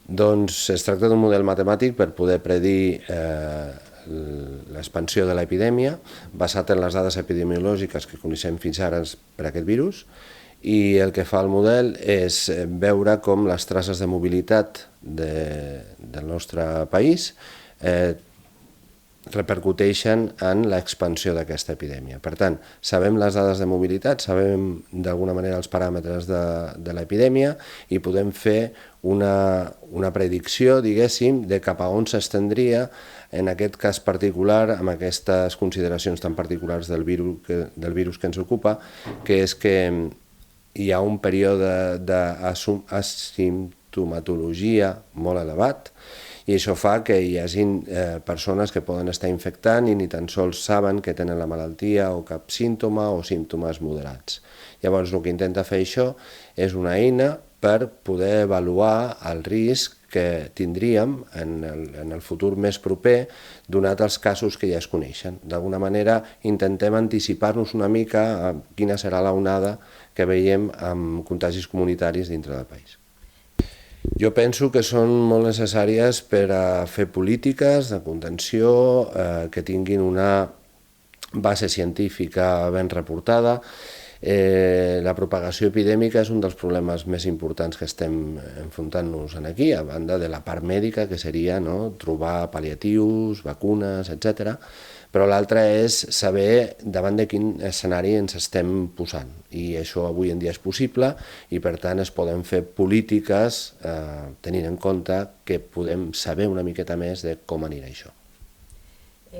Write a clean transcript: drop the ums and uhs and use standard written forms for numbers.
Doncs es tracta d'un model matemàtic per poder predir l'expansió de l'epidèmia basat en les dades epidemiològiques que coneixem fins ara per aquest virus, i el que fa el model és veure com les traces de mobilitat del nostre país repercuteixen en l'expansió d'aquesta epidèmia. Per tant, sabem les dades de mobilitat, sabem d'alguna manera els paràmetres de l'epidèmia i podem fer una predicció, diguéssim, de cap a on s'estendria en aquest cas particular, amb aquestes consideracions tan particulars del virus que ens ocupa, que és que hi ha un període d'asimptomatologia molt elevat, i això fa que hi hagi persones que poden estar infectant i ni tan sols saben que tenen la malaltia o cap símptoma o símptomes moderats. Llavors el que intenta fer això és una eina per poder avaluar el risc que tindríem en el futur més proper, donat els casos que ja es coneixen. D'alguna manera intentem anticipar-nos una mica a quina serà l'onada que veiem amb contagis comunitaris dintre del país. Jo penso que són molt necessàries per a fer polítiques de contenció que tinguin una base científica ben reportada. La propagació epidèmica és un dels problemes més importants que estem enfrontant-nos aquí, a banda de la part mèdica, que seria trobar pal·liatius, vacunes, etc. Però l'altre és saber davant de quin escenari ens estem posant, i això avui en dia és possible i per tant es poden fer polítiques tenint en compte que podem saber una miqueta més de com anirà això.